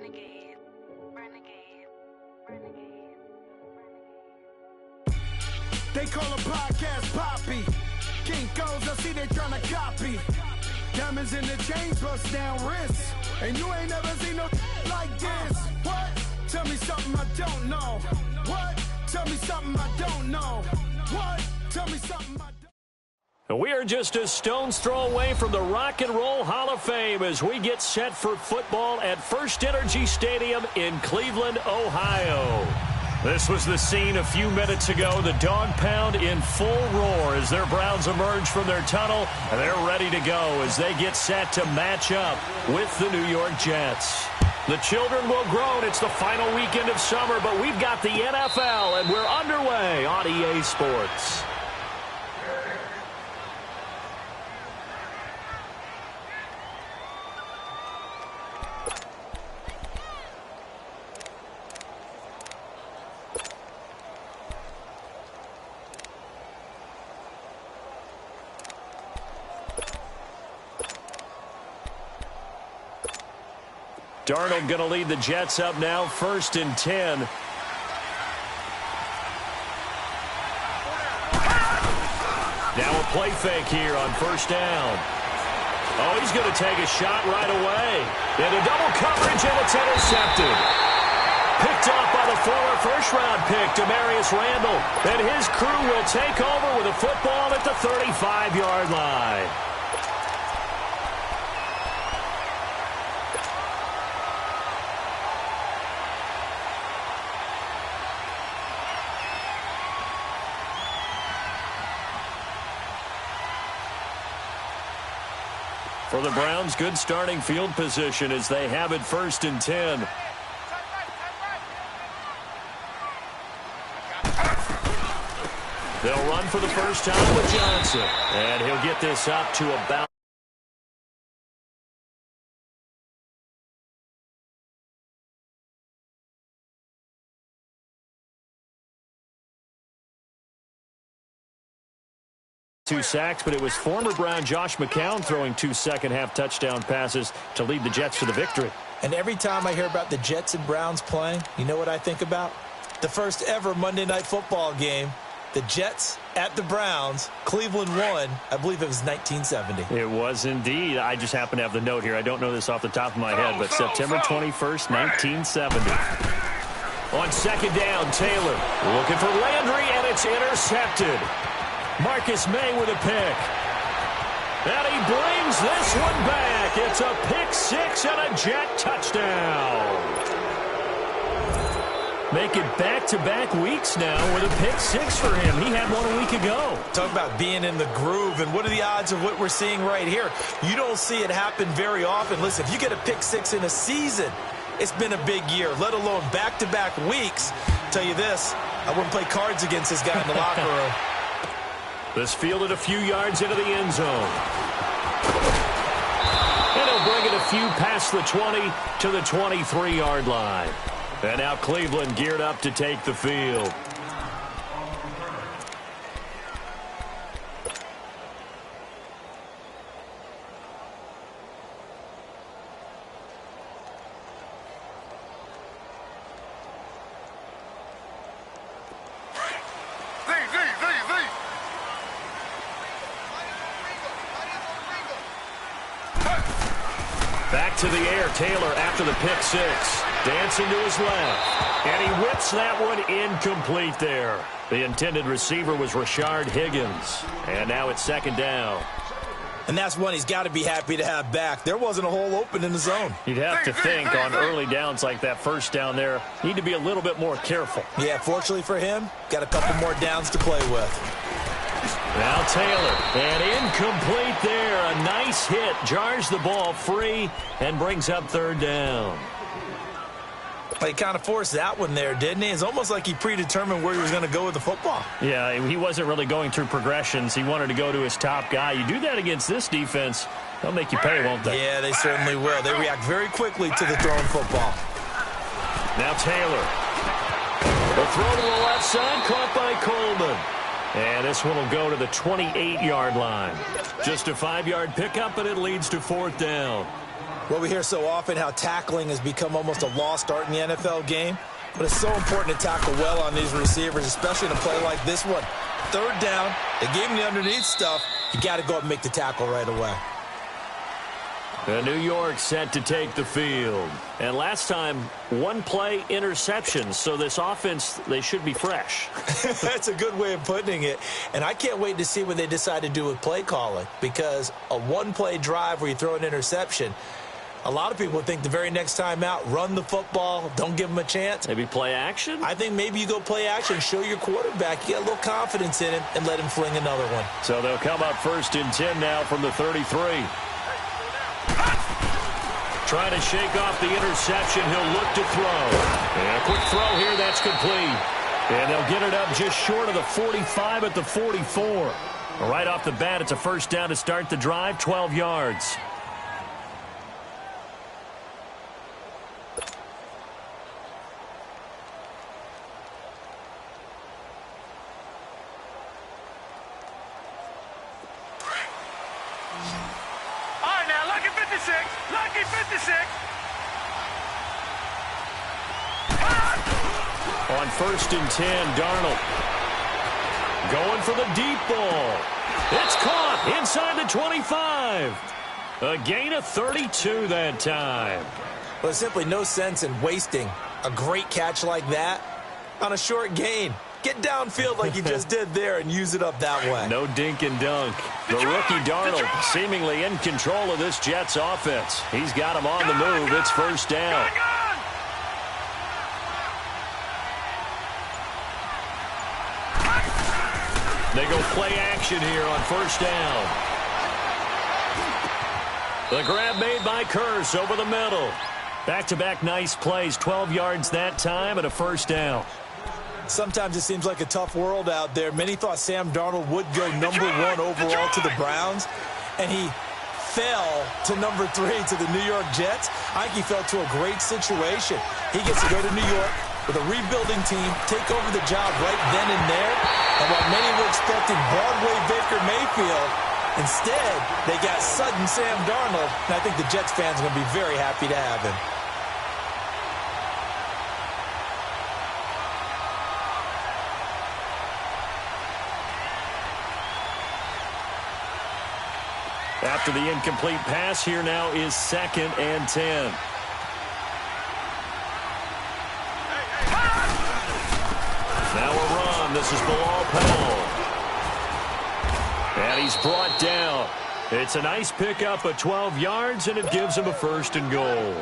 Renegade, renegade, renegade, They call a podcast Poppy. Kinkos, I see they tryna copy. Diamonds in the chains, bust down wrists. And you ain't never seen no like this. What? Tell me something I don't know. What? Tell me something I don't know. What? Tell me something I don't. We are just a stone's throw away from the Rock and Roll Hall of Fame as we get set for football at First Energy Stadium in Cleveland, Ohio. This was the scene a few minutes ago. The dog pound in full roar as their Browns emerge from their tunnel. And they're ready to go as they get set to match up with the New York Jets. The children will groan. It's the final weekend of summer, but we've got the NFL, and we're underway on EA Sports. Darnold going to lead the Jets up now, 1st and 10. Now a play fake here on 1st down. Oh, he's going to take a shot right away. Into double coverage, and it's intercepted. Picked off by the former first-round pick, Demarius Randall. And his crew will take over with a football at the 35-yard line. For the Browns, good starting field position as they have it 1st and 10. They'll run for the first time with Johnson. And he'll get this up to about 2 sacks, but it was former Brown Josh McCown throwing 2 second-half touchdown passes to lead the Jets to the victory. And every time I hear about the Jets and Browns playing, you know what I think about? The first ever Monday Night Football game, the Jets at the Browns. Cleveland won. I believe it was 1970. It was indeed. I just happen to have the note here. I don't know this off the top of my head, but September 21st, 1970. On 2nd down, Taylor looking for Landry, and it's intercepted. Marcus May with a pick. And he brings this one back. It's a pick 6 and a Jet touchdown. Make it back-to-back weeks now with a pick 6 for him. He had one a week ago. Talk about being in the groove, and what are the odds of what we're seeing right here? You don't see it happen very often. Listen, if you get a pick 6 in a season, it's been a big year, let alone back-to-back weeks. Tell you this, I wouldn't play cards against this guy in the locker room. This fielded a few yards into the end zone. And he'll bring it a few past the 20 to the 23-yard line. And now Cleveland geared up to take the field. Back to the air, Taylor after the pick 6. Dancing to his left. And he whips that one incomplete there. The intended receiver was Rashard Higgins. And now it's 2nd down. And that's one he's got to be happy to have back. There wasn't a hole open in the zone. You'd have to think on early downs like that 1st down there, need to be a little bit more careful. Yeah, fortunately for him, got a couple more downs to play with. Now Taylor, and incomplete there. A nice hit, jars the ball free, and brings up 3rd down. He kind of forced that one there, didn't he? It's almost like he predetermined where he was going to go with the football. Yeah, he wasn't really going through progressions. He wanted to go to his top guy. You do that against this defense, they'll make you pay, won't they? Yeah, they certainly will. They react very quickly to the thrown football. Now Taylor. The throw to the left side, caught by Coleman. And this one will go to the 28-yard line. Just a 5-yard pickup, and it leads to 4th down. Well, we hear so often how tackling has become almost a lost art in the NFL game. But it's so important to tackle well on these receivers, especially in a play like this one. Third down, they gave him the underneath stuff. You got to go up and make the tackle right away. New York set to take the field. And last time, one play interception. So this offense, they should be fresh. That's a good way of putting it. And I can't wait to see what they decide to do with play calling. Because a one-play drive where you throw an interception, a lot of people think the very next time out, run the football, don't give them a chance. Maybe play action? I think maybe you go play action, show your quarterback, you get a little confidence in him, and let him fling another one. So they'll come up 1st and 10 now from the 33. Trying to shake off the interception. He'll look to throw. And a quick throw here. That's complete. And they'll get it up just short of the 45 at the 44. Right off the bat, it's a first down to start the drive, 12 yards. Lucky 56. On 1st and 10, Darnold going for the deep ball. It's caught inside the 25. A gain of 32 that time. Well, there's simply no sense in wasting a great catch like that on a short gain. Get downfield like you just did there and use it up that way. No dink and dunk. The rookie Darnold seemingly in control of this Jets offense. He's got him on the move. It's first down. They go play action here on first down. The grab made by Curse over the middle. Back-to-back nice plays. 12 yards that time and a first down. Sometimes it seems like a tough world out there. Many thought Sam Darnold would go #1 overall to the Browns, and he fell to #3 to the New York Jets. I think he fell to a great situation. He gets to go to New York with a rebuilding team, take over the job right then and there. And while many were expecting Broadway Baker Mayfield, instead they got sudden Sam Darnold, and I think the Jets fans are going to be very happy to have him. After the incomplete pass, here now is 2nd and 10. Now a run. This is Bilal Powell. And he's brought down. It's a nice pickup of 12 yards, and it gives him a 1st and goal.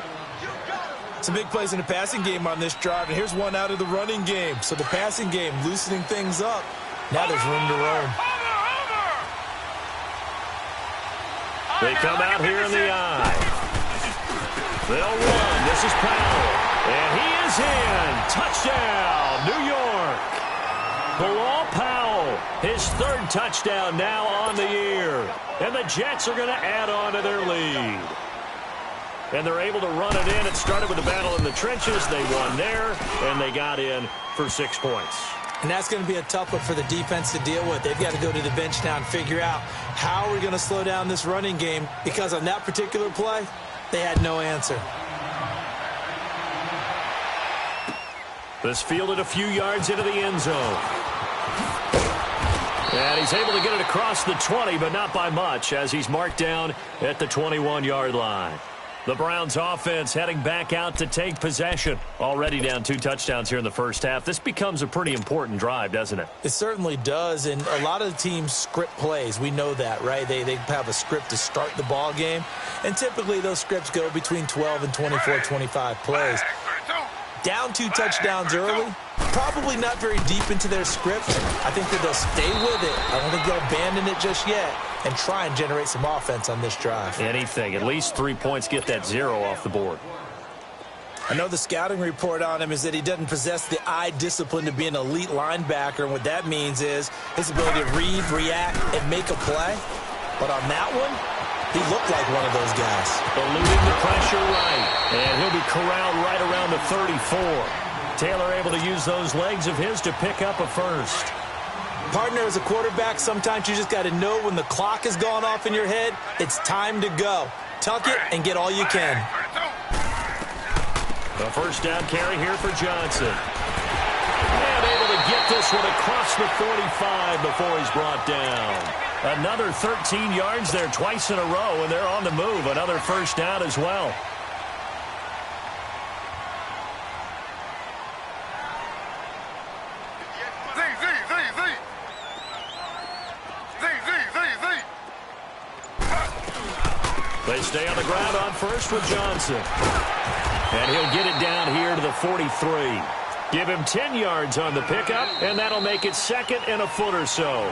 Some big plays in the passing game on this drive, and here's one out of the running game. So the passing game loosening things up. Now there's room to roam. They come out here in the eye. They'll run. This is Powell. And he is in. Touchdown, New York. Bilal Powell, his 3rd touchdown now on the year. And the Jets are going to add on to their lead. And they're able to run it in. It started with a battle in the trenches. They won there, and they got in for 6 points. And that's going to be a tough one for the defense to deal with. They've got to go to the bench now and figure out how we're going to slow down this running game, because on that particular play, they had no answer. This fielded a few yards into the end zone. And he's able to get it across the 20, but not by much, as he's marked down at the 21-yard line. The Browns offense heading back out to take possession. Already down 2 touchdowns here in the first half. This becomes a pretty important drive, doesn't it? It certainly does, and a lot of the teams script plays. We know that, right? They have a script to start the ball game, and typically those scripts go between 12 and 24, 25 plays. Down 2 touchdowns early, probably not very deep into their script. I think that they'll stay with it. I don't think they'll abandon it just yet and try and generate some offense on this drive. Anything. At least 3 points, get that 0 off the board. I know the scouting report on him is that he doesn't possess the eye discipline to be an elite linebacker, and what that means is his ability to read, react, and make a play. But on that one, he looked like one of those guys. Eluding the pressure right, and he'll be corralled right around the 34. Taylor able to use those legs of his to pick up a 1st. Partner, as a quarterback, sometimes you just got to know when the clock has gone off in your head, it's time to go. Tuck it and get all you can. The first down carry here for Johnson. And able to get this one across the 45 before he's brought down. Another 13 yards there twice in a row, and they're on the move. Another first down as well. They stay on the ground on first with Johnson. And he'll get it down here to the 43. Give him 10 yards on the pickup, and that'll make it second and a foot or so.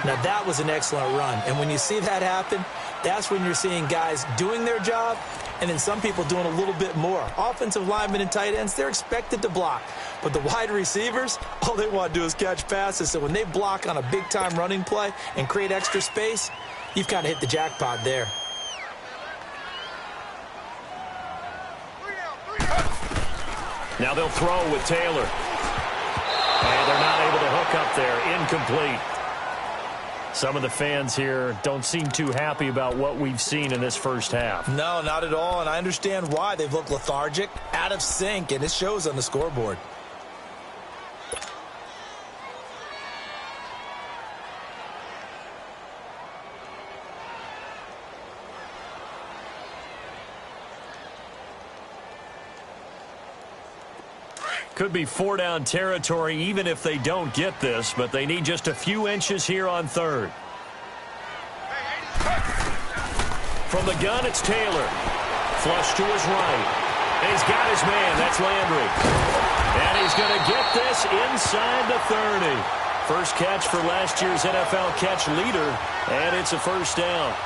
Now, that was an excellent run. And when you see that happen, that's when you're seeing guys doing their job and then some people doing a little bit more. Offensive linemen and tight ends, they're expected to block. But the wide receivers, all they want to do is catch passes. So when they block on a big-time running play and create extra space, you've kind of hit the jackpot there. Now they'll throw with Taylor. And they're not able to hook up there. Incomplete. Some of the fans here don't seem too happy about what we've seen in this first half. No, not at all, and I understand why. They've looked lethargic, out of sync, and it shows on the scoreboard. Could be four-down territory even if they don't get this, but they need just a few inches here on third. From the gun, it's Taylor. Flush to his right. And he's got his man. That's Landry. And he's going to get this inside the 30. First catch for last year's NFL catch leader, and it's a first down.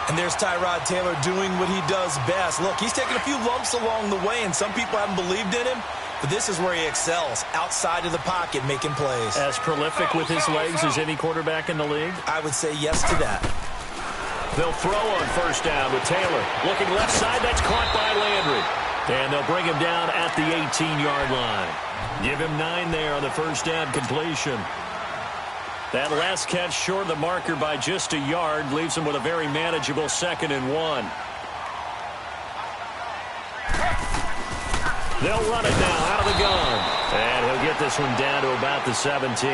And there's Tyrod Taylor doing what he does best. Look, he's taken a few lumps along the way, and some people haven't believed in him. But this is where he excels, outside of the pocket, making plays. As prolific with his legs as any quarterback in the league? I would say yes to that. They'll throw on first down with Taylor. Looking left side, that's caught by Landry. And they'll bring him down at the 18-yard line. Give him 9 there on the first down completion. That last catch short of the marker by just a yard leaves him with a very manageable 2nd and 1. They'll run it now out of the gun. And he'll get this one down to about the 17.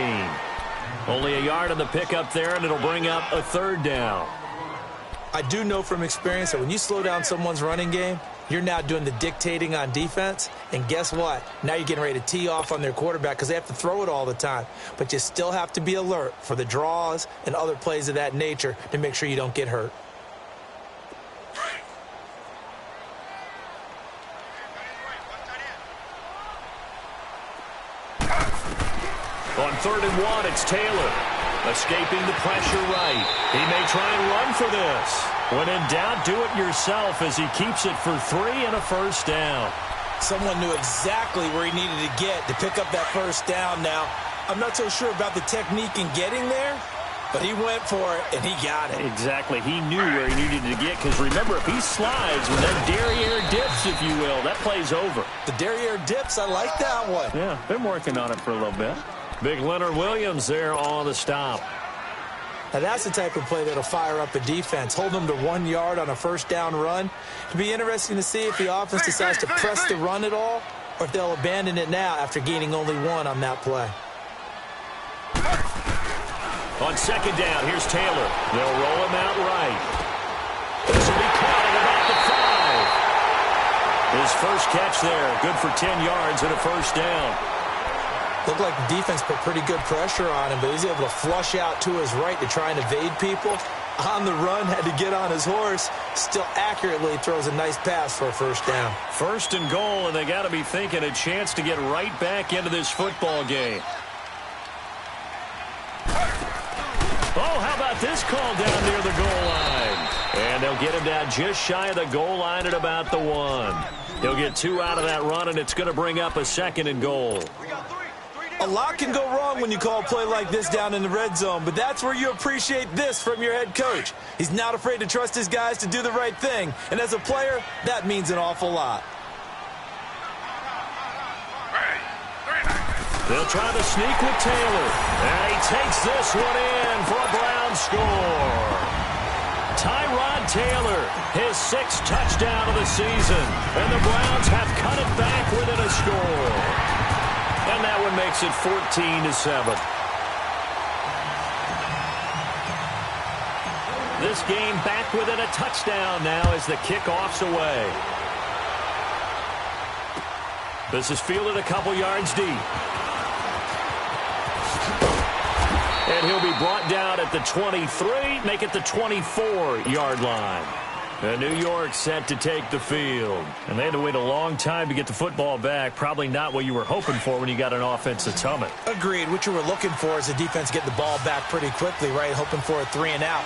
Only a yard on the pickup there, and it'll bring up a 3rd down. I do know from experience that when you slow down someone's running game, you're now doing the dictating on defense. And guess what? Now you're getting ready to tee off on their quarterback because they have to throw it all the time. But you still have to be alert for the draws and other plays of that nature to make sure you don't get hurt. On 3rd and 1, it's Taylor. Escaping the pressure right. He may try and run for this. When in doubt, do it yourself as he keeps it for 3 and a first down. Someone knew exactly where he needed to get to pick up that first down. Now, I'm not so sure about the technique in getting there, but he went for it, and he got it. Exactly. He knew where he needed to get, because remember, if he slides with that derriere dips, if you will, that play's over. The derriere dips, I like that one. Yeah, been working on it for a little bit. Big Leonard Williams there on the stop. Now, that's the type of play that'll fire up a defense. Hold them to 1 yard on a first down run. It'll be interesting to see if the offense decides to press the run at all or if they'll abandon it now after gaining only 1 on that play. On 2nd down, here's Taylor. They'll roll him out right. This will be caught at about the 5. His first catch there, good for 10 yards and a first down. Looked like the defense put pretty good pressure on him, but he's able to flush out to his right to try and evade people. On the run, had to get on his horse. Still accurately throws a nice pass for a first down. 1st and goal, and they got to be thinking a chance to get right back into this football game. Oh, how about this call down near the goal line? And they'll get him down just shy of the goal line at about the 1. He'll get 2 out of that run, and it's going to bring up a 2nd and goal. A lot can go wrong when you call a play like this down in the red zone, but that's where you appreciate this from your head coach. He's not afraid to trust his guys to do the right thing, and as a player, that means an awful lot. They'll try to sneak with Taylor, and he takes this one in for a Brown score. Tyrod Taylor, his 6th touchdown of the season. And the Browns have cut it back within a score. And that one makes it 14-7. This game back within a touchdown now as the kickoff's away. This is fielded a couple yards deep. And he'll be brought down at the 23, make it the 24-yard line. And New York set to take the field. And they had to wait a long time to get the football back. Probably not what you were hoping for when you got an offense that's humming. Agreed. What you were looking for is the defense getting the ball back pretty quickly, right? Hoping for a 3 and out.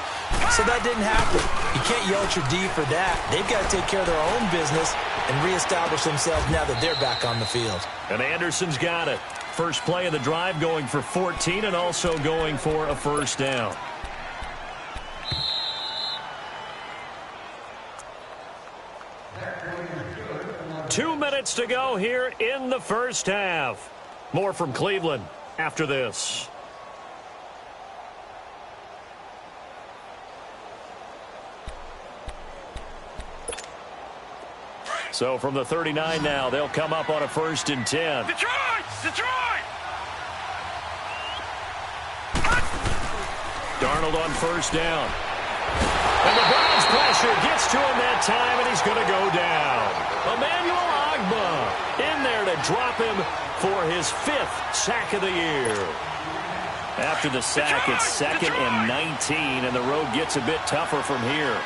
So that didn't happen. You can't yell at your D for that. They've got to take care of their own business and reestablish themselves now that they're back on the field. And Anderson's got it. First play of the drive going for 14 and also going for a first down. Two minutes to go here in the first half. More from Cleveland after this. So from the 39 now, they'll come up on a 1st and 10. Detroit! Detroit! Darnold on first down. And the Browns pressure gets to him that time, and he's going to go down. Emmanuel Ogbah in there to drop him for his 5th sack of the year. After the sack, it's 2nd and 19, and the road gets a bit tougher from here.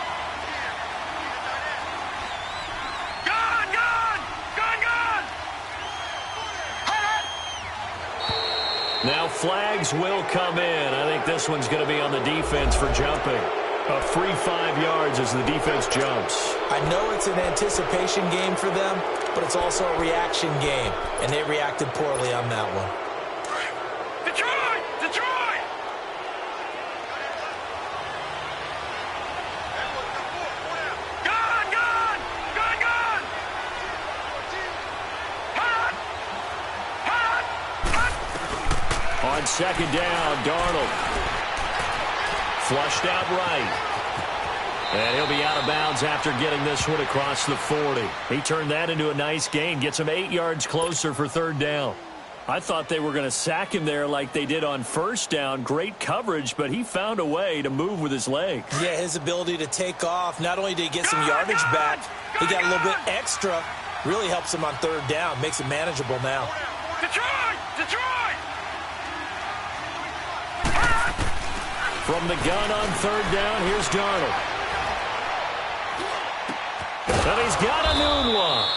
Now flags will come in. I think this one's going to be on the defense for jumping. A free 5 yards as the defense jumps. I know it's an anticipation game for them, but it's also a reaction game, and they reacted poorly on that one. Detroit! Detroit! Gone! Gone! Gone! Gone! Hot! Hot! Hot! On 2nd down, Darnold. Flushed out right. And he'll be out of bounds after getting this one across the 40. He turned that into a nice gain. Gets him 8 yards closer for 3rd down. I thought they were going to sack him there like they did on 1st down. Great coverage, but he found a way to move with his legs. Yeah, his ability to take off. Not only did he get some yardage back, he got a little bit extra. Really helps him on 3rd down. Makes it manageable now. Detroit! Detroit! From the gun on 3rd down, here's Darnold. And he's got a noon one.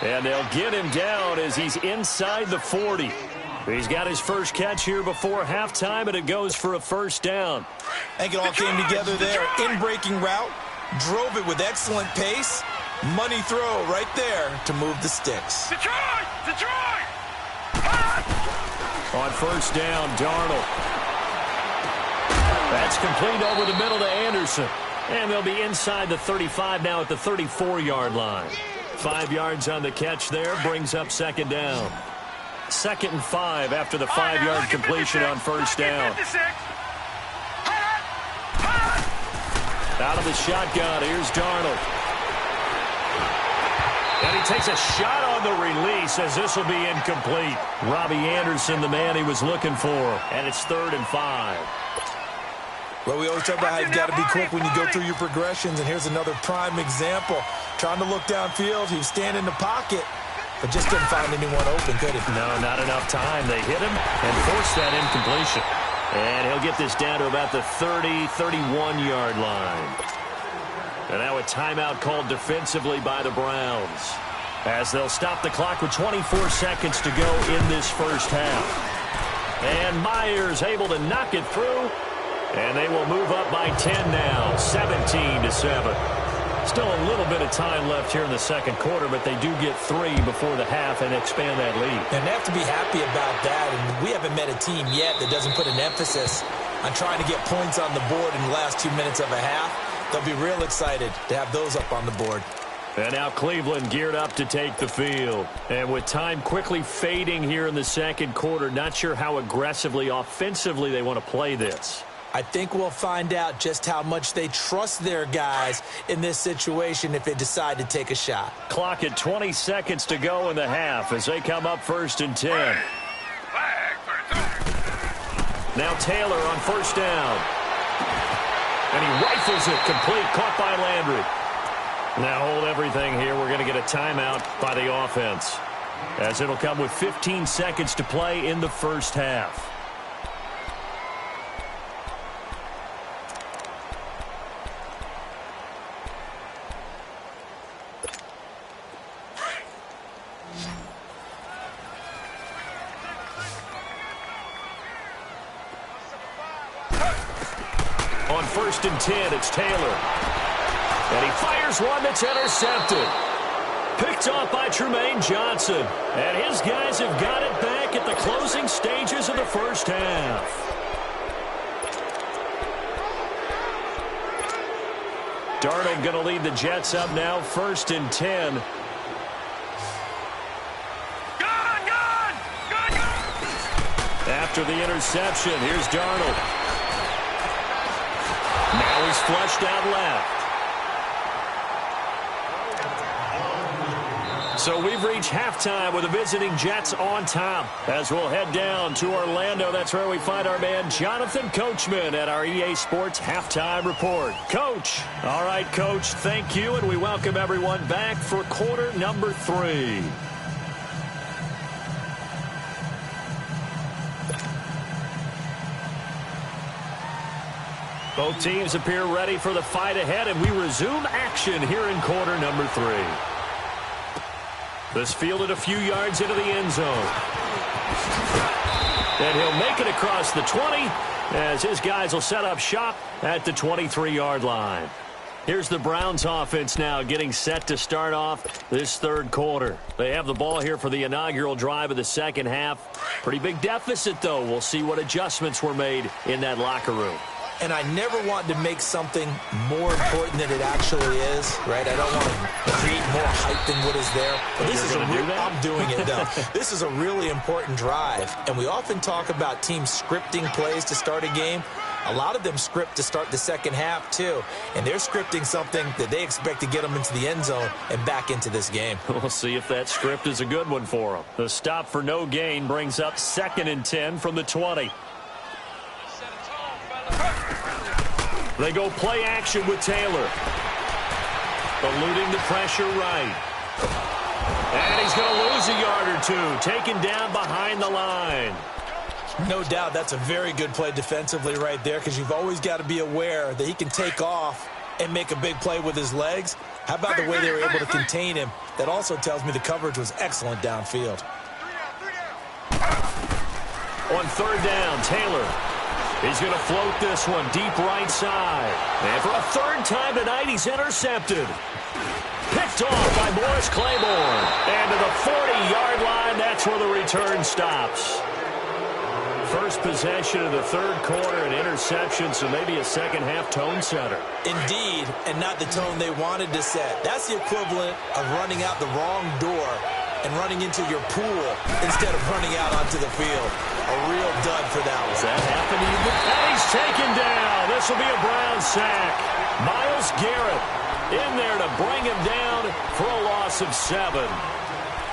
And they'll get him down as he's inside the 40. He's got his first catch here before halftime, and it goes for a 1st down. I think it all came together there. In-breaking route, drove it with excellent pace. Money throw right there to move the sticks. Detroit! Detroit! On 1st down, Darnold. That's complete over the middle to Anderson. And they'll be inside the 35 now at the 34-yard line. 5 yards on the catch there, brings up 2nd down. 2nd and 5 after the 5-yard completion on 1st down. Out of the shotgun, here's Darnold. And he takes a shot on the release as this will be incomplete. Robbie Anderson, the man he was looking for. And it's 3rd and 5. Well, we always talk about how you've got to be quick when you go through your progressions, and here's another prime example. Trying to look downfield, he was standing in the pocket, but just couldn't find anyone open, could he? No, not enough time. They hit him and forced that incompletion. And he'll get this down to about the 30, 31-yard line. And now a timeout called defensively by the Browns, as they'll stop the clock with 24 seconds to go in this first half. And Myers able to knock it through. And they will move up by 10 now, 17-7. Still a little bit of time left here in the 2nd quarter, but they do get 3 before the half and expand that lead. And they have to be happy about that. And we haven't met a team yet that doesn't put an emphasis on trying to get points on the board in the last 2 minutes of a half. They'll be real excited to have those up on the board. And now Cleveland geared up to take the field. And with time quickly fading here in the 2nd quarter, not sure how aggressively, offensively they want to play this. I think we'll find out just how much they trust their guys in this situation if they decide to take a shot. Clock at 20 seconds to go in the half as they come up 1st and 10. Now Taylor on 1st down. And he rifles it complete, caught by Landry. Now hold everything here. We're going to get a timeout by the offense, as it'll come with 15 seconds to play in the first half. On 1st and 10, it's Taylor. And he fires one that's intercepted. Picked off by Tremaine Johnson. And his guys have got it back at the closing stages of the first half. Darnold going to lead the Jets up now, 1st and 10. After the interception, here's Darnold. Now he's flushed out left. So we've reached halftime with the visiting Jets on top. As we'll head down to Orlando, that's where we find our man Jonathan Coachman at our EA Sports Halftime Report. Coach. All right, Coach, thank you, and we welcome everyone back for quarter number 3. Both teams appear ready for the fight ahead, and we resume action here in quarter number 3. This fielded a few yards into the end zone. And he'll make it across the 20 as his guys will set up shop at the 23-yard line. Here's the Browns offense now getting set to start off this third quarter. They have the ball here for the inaugural drive of the second half. Pretty big deficit, though. We'll see what adjustments were made in that locker room. And I never want to make something more important than it actually is, right? I don't want to create more hype than what is there. But this is I'm doing it now. This is a really important drive. And we often talk about teams scripting plays to start a game. A lot of them script to start the second half, too. And they're scripting something that they expect to get them into the end zone and back into this game. We'll see if that script is a good one for them. The stop for no gain brings up 2nd and 10 from the 20. They go play action with Taylor. Eluding the pressure right. And he's going to lose a yard or two. Taken down behind the line. No doubt that's a very good play defensively right there, because you've always got to be aware that he can take off and make a big play with his legs. How about the way they were able to contain him? That also tells me the coverage was excellent downfield. On 3rd down, Taylor. He's going to float this one deep right side. And for a 3rd time tonight, he's intercepted. Picked off by Morris Claiborne. And to the 40-yard line, that's where the return stops. First possession of the third quarter, an interception, so maybe a second-half tone setter. Indeed, and not the tone they wanted to set. That's the equivalent of running out the wrong door and running into your pool instead of running out onto the field. A real dud for that one. Does that happen to you? And he's taken down. This will be a Brown sack. Myles Garrett in there to bring him down for a loss of 7.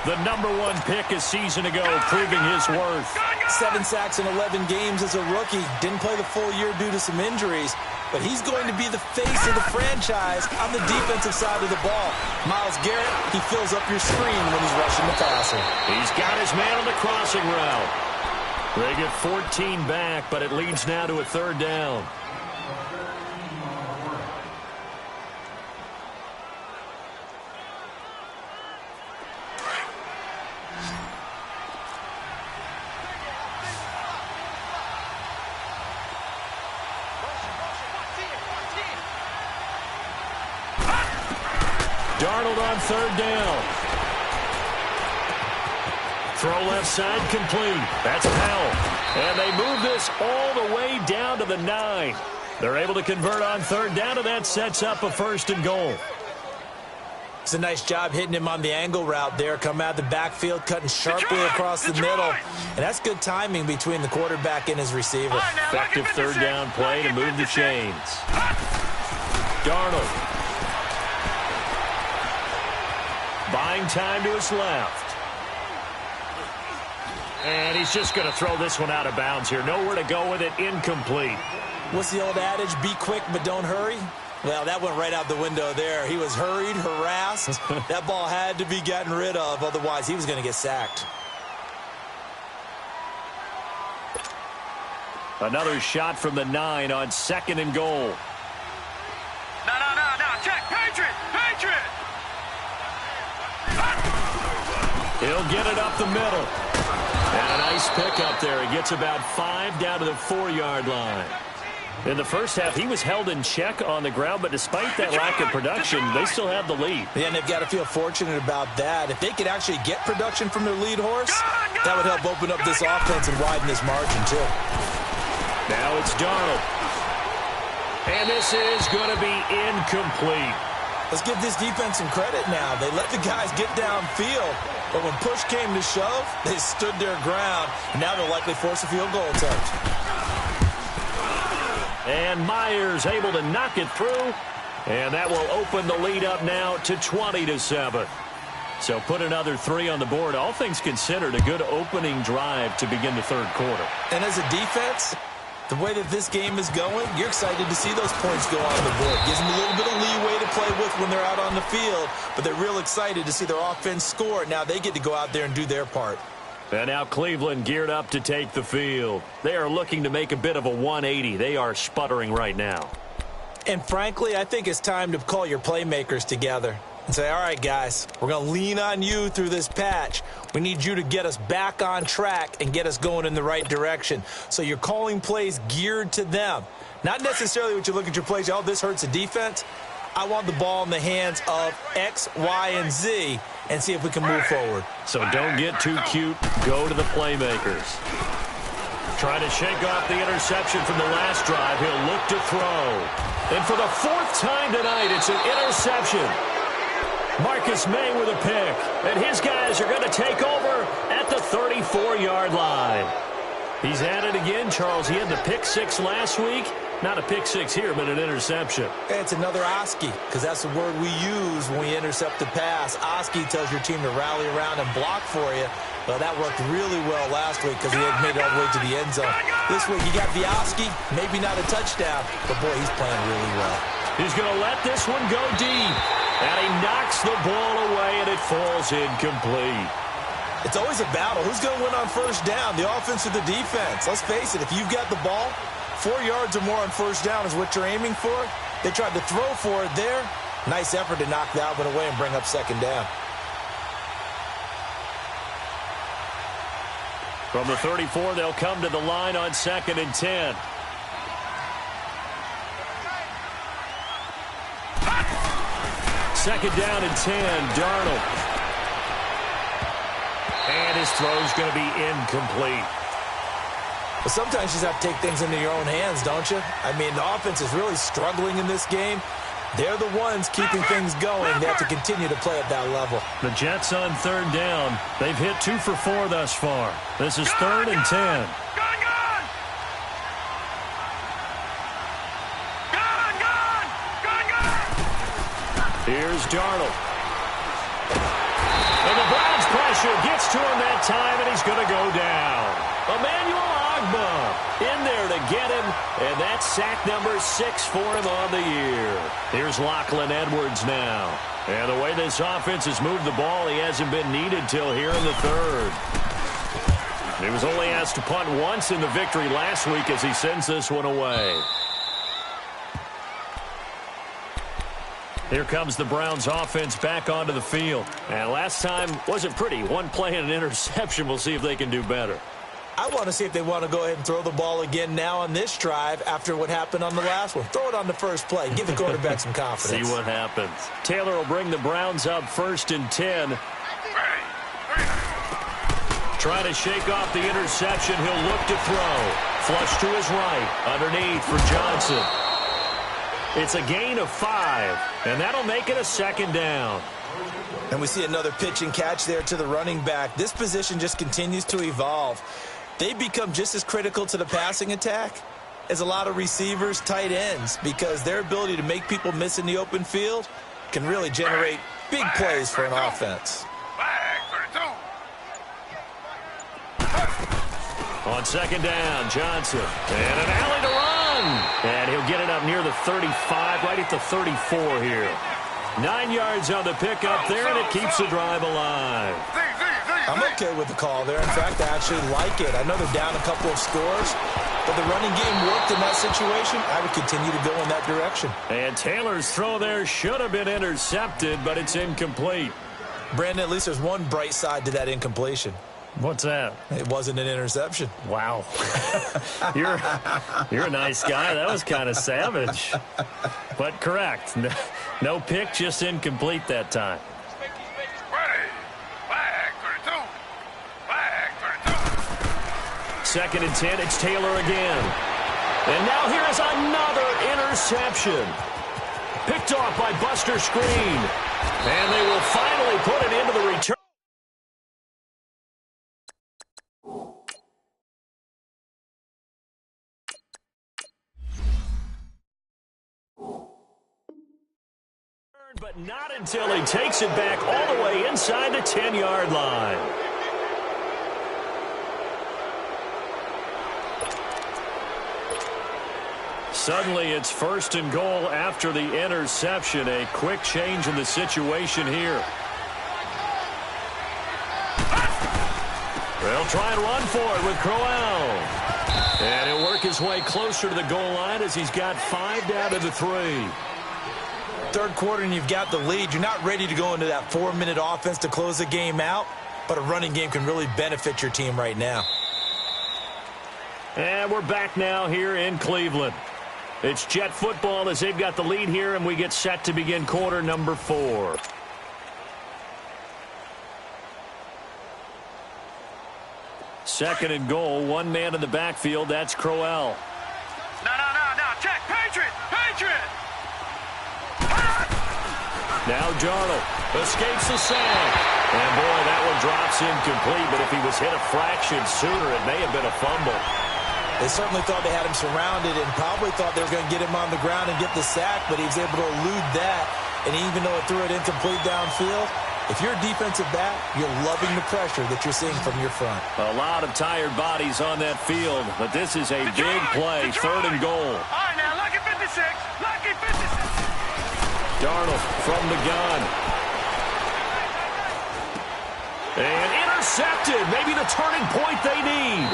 The #1 pick a season ago, proving his worth. 7 sacks in 11 games as a rookie. Didn't play the full year due to some injuries. But he's going to be the face of the franchise on the defensive side of the ball. Myles Garrett, he fills up your screen when he's rushing the passer. He's got his man on the crossing route. They get 14 back, but it leads now to a 3rd down. Darnold on 3rd down. Throw left side complete. That's Powell. And they move this all the way down to the 9. They're able to convert on 3rd down, and that sets up a 1st and goal. It's a nice job hitting him on the angle route there. Come out of the backfield, cutting sharply across the middle. And that's good timing between the quarterback and his receiver. Effective third down play to move the chains. Darnold. Buying time to his left. And he's just going to throw this one out of bounds here. Nowhere to go with it. Incomplete. What's the old adage? Be quick, but don't hurry. Well, that went right out the window there. He was hurried, harassed. That ball had to be gotten rid of. Otherwise, he was going to get sacked. Another shot from the 9 on 2nd and goal. No. Check. Patriot. He'll get it up the middle. And a nice pickup there. He gets about 5 down to the 4-yard line. In the first half, he was held in check on the ground, but despite that lack of production, they still have the lead. Yeah, and they've got to feel fortunate about that. If they could actually get production from their lead horse, that would help open up this offense and widen this margin, too. Now it's Darnold. And this is going to be incomplete. Let's give this defense some credit now. They let the guys get downfield, but when push came to shove, they stood their ground. And now they'll likely force a field goal attempt. And Myers able to knock it through. And that will open the lead up now to 20-7. So put another 3 on the board. All things considered, a good opening drive to begin the third quarter. And as a defense, the way that this game is going, you're excited to see those points go on the board. Gives them a little bit of leeway to play with when they're out on the field, but they're real excited to see their offense score. Now they get to go out there and do their part. And now Cleveland geared up to take the field. They are looking to make a bit of a 180. They are sputtering right now. And frankly, I think it's time to call your playmakers together and say, all right, guys, we're going to lean on you through this patch. We need you to get us back on track and get us going in the right direction. So you're calling plays geared to them. Not necessarily what you look at your plays, oh, this hurts the defense. I want the ball in the hands of X, Y, and Z and see if we can move forward. So don't get too cute. Go to the playmakers. Trying to shake off the interception from the last drive. He'll look to throw. And for the 4th time tonight, it's an interception. Marcus May with a pick. And his guys are going to take over at the 34-yard line. He's at it again, Charles. He had the pick 6 last week. Not a pick 6 here, but an interception. It's another Oski, because that's the word we use when we intercept the pass. Oski tells your team to rally around and block for you. Well, that worked really well last week because he had made it all the way to the end zone. This week, he got the Oski, maybe not a touchdown, but boy, he's playing really well. He's going to let this one go deep. And he knocks the ball away, and it falls incomplete. It's always a battle. Who's going to win on first down, the offense or the defense? Let's face it, if you've got the ball, 4 yards or more on first down is what you're aiming for. They tried to throw for it there. Nice effort to knock that one away and bring up second down. From the 34, they'll come to the line on 2nd and 10. Second down and 10, Darnold. And his throw's going to be incomplete. But sometimes you just have to take things into your own hands, don't you? I mean, the offense is really struggling in this game. They're the ones keeping things going. They have to continue to play at that level. The Jets on 3rd down. They've hit 2 for 4 thus far. This is 3rd and 10. Here's Darnold. And the Browns pressure gets to him that time, and he's going to go down. Emmanuel Ogbah in there to get him, and that's sack number 6 for him on the year. Here's Lachlan Edwards now. And the way this offense has moved the ball, he hasn't been needed till here in the 3rd. He was only asked to punt once in the victory last week as he sends this one away. Here comes the Browns offense back onto the field. And last time wasn't pretty. One play and an interception. We'll see if they can do better. I want to see if they want to go ahead and throw the ball again now on this drive after what happened on the last one. Throw it on the first play. Give the quarterback some confidence. See what happens. Taylor will bring the Browns up 1st and 10. Trying to shake off the interception. He'll look to throw. Flush to his right. Underneath for Johnson. It's a gain of 5, and that'll make it a second down. And we see another pitch and catch there to the running back. This position just continues to evolve. They become just as critical to the passing attack as a lot of receivers, tight ends, because their ability to make people miss in the open field can really generate big plays for an offense. On second down, Johnson. And an alley to run. And he'll get it up near the 35, right at the 34 here. 9 yards on the pickup there, and it keeps the drive alive. I'm okay with the call there. In fact, I actually like it. I know they're down a couple of scores, but the running game worked in that situation. I would continue to go in that direction. And Taylor's throw there should have been intercepted, but it's incomplete. Brandon, at least there's one bright side to that incompletion. What's that? It wasn't an interception. Wow. You're a nice guy. That was kind of savage. But correct. No pick, just incomplete that time. Second and 10, it's Taylor again. And now here's another interception. Picked off by Buster Screen. And they will finally put it into the return. But not until he takes it back all the way inside the 10-yard line. Suddenly it's first and goal after the interception. A quick change in the situation here. They'll try and run for it with Crowell. And he'll work his way closer to the goal line as he's got 5 down to the 3. Third quarter and you've got the lead. You're not ready to go into that 4-minute offense to close the game out, but a running game can really benefit your team right now. And we're back now here in Cleveland. It's Jet football as they've got the lead here, and we get set to begin quarter number 4. Second and goal, one man in the backfield. That's Crowell. No. Check. Patriot. Now Darnold escapes the sack. And, boy, that one drops incomplete. But if he was hit a fraction sooner, it may have been a fumble. They certainly thought they had him surrounded and probably thought they were going to get him on the ground and get the sack, but he was able to elude that. And even though it threw it incomplete downfield, if you're a defensive back, you're loving the pressure that you're seeing from your front. A lot of tired bodies on that field, but this is a big play, third and goal. All right, now, lucky 56. Lucky 56. Darnold from the gun. And intercepted. Maybe the turning point they need.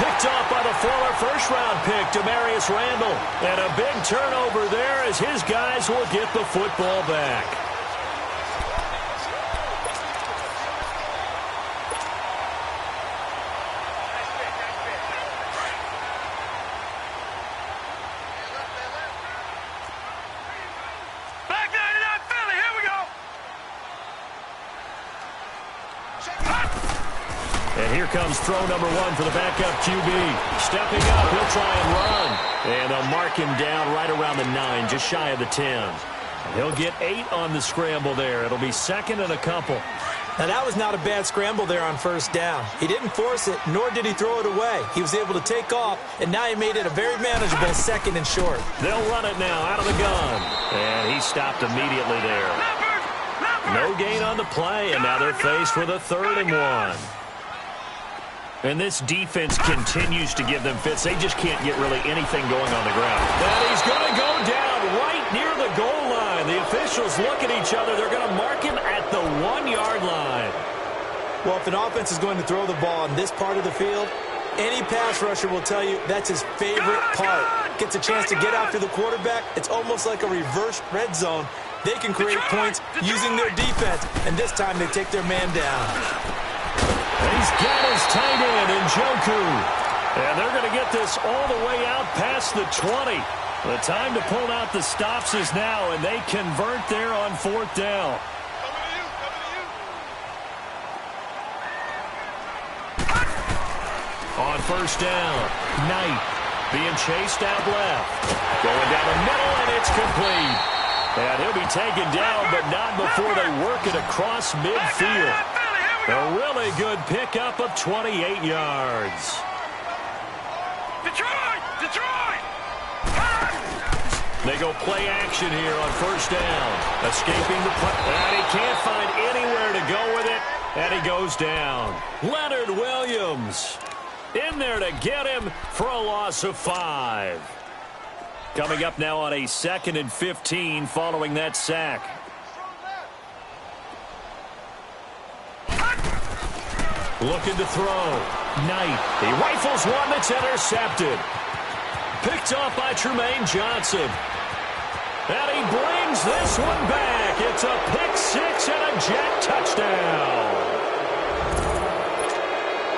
Picked off by the former first-round pick, Demarius Randall. And a big turnover there as his guys will get the football back. Here comes throw number 1 for the backup QB. Stepping up, he'll try and run. And they'll mark him down right around the 9, just shy of the 10. He'll get 8 on the scramble there. It'll be second and a couple. Now, that was not a bad scramble there on first down. He didn't force it, nor did he throw it away. He was able to take off, and now he made it a very manageable second and short. They'll run it now out of the gun. And he stopped immediately there. No gain on the play, and now they're faced with a 3rd and 1. And this defense continues to give them fits. They just can't get really anything going on the ground. And he's going to go down right near the goal line. The officials look at each other. They're going to mark him at the 1-yard line. Well, if an offense is going to throw the ball in this part of the field, any pass rusher will tell you that's his favorite part. Gets a chance to get after the quarterback. It's almost like a reverse red zone. They can create points using their defense, and this time they take their man down. He's got his tight end, Njoku. And they're going to get this all the way out past the 20. The time to pull out the stops is now, and they convert there on 4th down. On first down, Knight. Being chased out left. Going down the middle, and it's complete. And he'll be taken down, but not before they work it across midfield. A really good pickup of 28 yards. Detroit! They go play action here on first down. Escaping the play. And he can't find anywhere to go with it. And he goes down. Leonard Williams in there to get him for a loss of 5. Coming up now on a 2nd and 15 following that sack. Looking to throw. Knight. He rifles one that's intercepted. Picked off by Trumaine Johnson. And he brings this one back. It's a pick 6 and a Jet touchdown.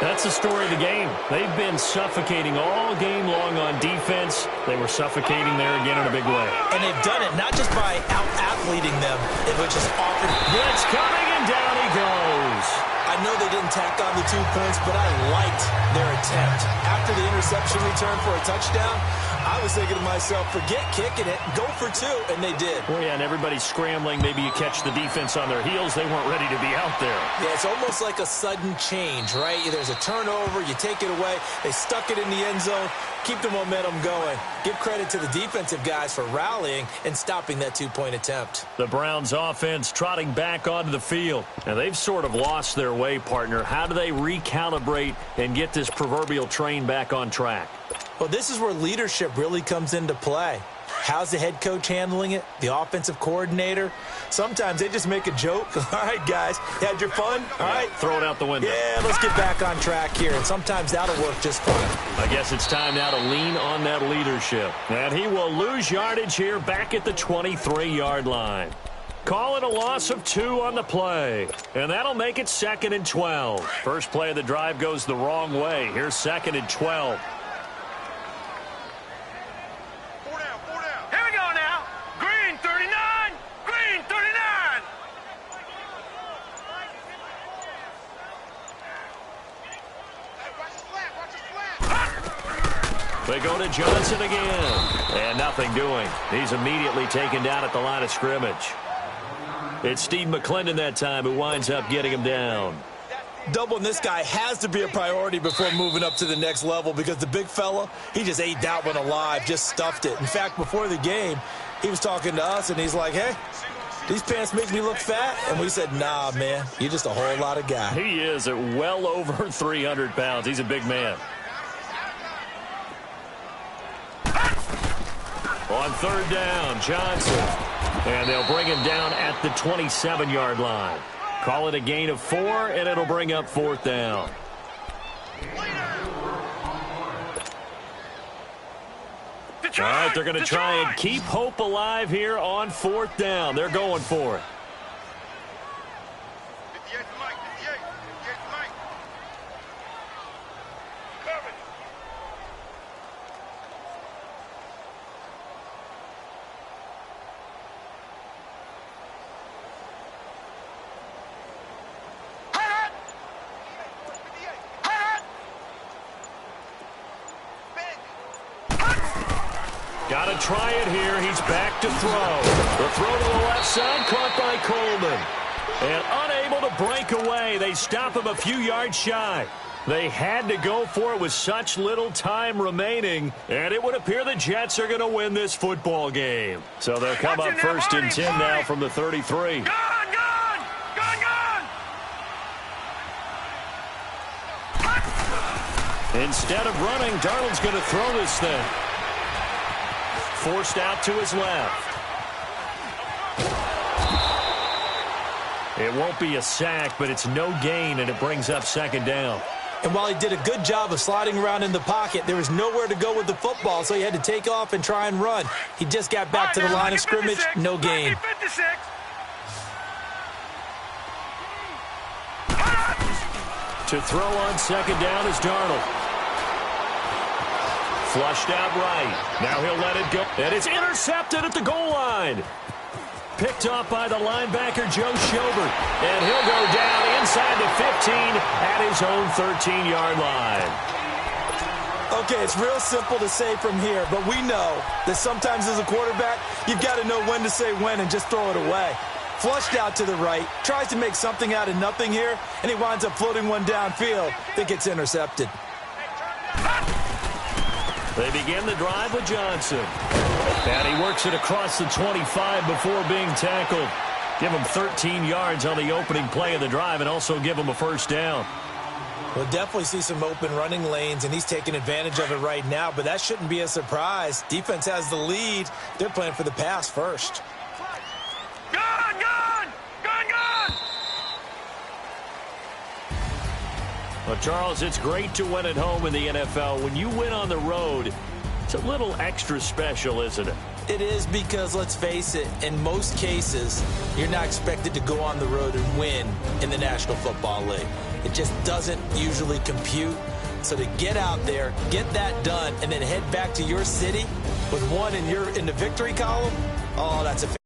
That's the story of the game. They've been suffocating all game long on defense. They were suffocating there again in a big way. And they've done it not just by out-athleting them, which is often... Blitz coming, and down he goes. I know they didn't tack on the 2 points, but I liked their attempt. After the interception return for a touchdown, I was thinking to myself, forget kicking it, go for 2, and they did. Well, yeah, and everybody's scrambling. Maybe you catch the defense on their heels. They weren't ready to be out there. Yeah, it's almost like a sudden change, right? There's a turnover, you take it away, they stuck it in the end zone, keep the momentum going. Give credit to the defensive guys for rallying and stopping that 2-point attempt. The Browns offense trotting back onto the field. Now, they've sort of lost their way, partner. How do they recalibrate and get this proverbial train back on track? Well, this is where leadership really comes into play. How's the head coach handling it? The offensive coordinator? Sometimes they just make a joke. All right, guys, you had your fun? All right. Throw it out the window. Yeah, let's get back on track here. And sometimes that'll work just fine. I guess it's time now to lean on that leadership. And he will lose yardage here back at the 23-yard line. Call it a loss of 2 on the play. And that'll make it 2nd and 12. First play of the drive goes the wrong way. Here's 2nd and 12. They go to Johnson again. And nothing doing. He's immediately taken down at the line of scrimmage. It's Steve McClendon that time who winds up getting him down. Doubling this guy has to be a priority before moving up to the next level because the big fella, he just ate that one alive, just stuffed it. In fact, before the game, he was talking to us, and he's like, hey, these pants make me look fat. And we said, nah, man, you're just a whole lot of guy. He is at well over 300 pounds. He's a big man. On 3rd down, Johnson. And they'll bring him down at the 27-yard line. Call it a gain of 4, and it'll bring up 4th down. All right, they're going to try and keep hope alive here on 4th down. They're going for it. Got to try it here. He's back to throw. The throw to the left side, caught by Coleman. And unable to break away. They stop him a few yards shy. They had to go for it with such little time remaining. And it would appear the Jets are going to win this football game. So they'll come up 1st and 10 now from the 33. Gone! Instead of running, Darnold's going to throw this thing. Forced out to his left. It won't be a sack, but it's no gain, and it brings up 2nd down. And while he did a good job of sliding around in the pocket, there was nowhere to go with the football, so he had to take off and try and run. He just got back to the line of scrimmage, no gain. To throw on 2nd down is Darnold. Flushed out right. Now he'll let it go. And it's intercepted at the goal line. Picked off by the linebacker, Joe Schobert. And he'll go down inside the 15 at his own 13-yard line. Okay, it's real simple to say from here, but we know that sometimes as a quarterback, you've got to know when to say when and just throw it away. Flushed out to the right, tries to make something out of nothing here, and he winds up floating one downfield that gets intercepted. They begin the drive with Johnson. And he works it across the 25 before being tackled. Give him 13 yards on the opening play of the drive and also give him a first down. We'll definitely see some open running lanes, and he's taking advantage of it right now, but that shouldn't be a surprise. Defense has the lead. They're playing for the pass first. Gone, gone! Gone, gone! Well, Charles, it's great to win at home in the NFL. When you win on the road, it's a little extra special, isn't it? It is because, let's face it, in most cases, you're not expected to go on the road and win in the National Football League. It just doesn't usually compute. So to get out there, get that done, and then head back to your city with one in the victory column, oh, that's a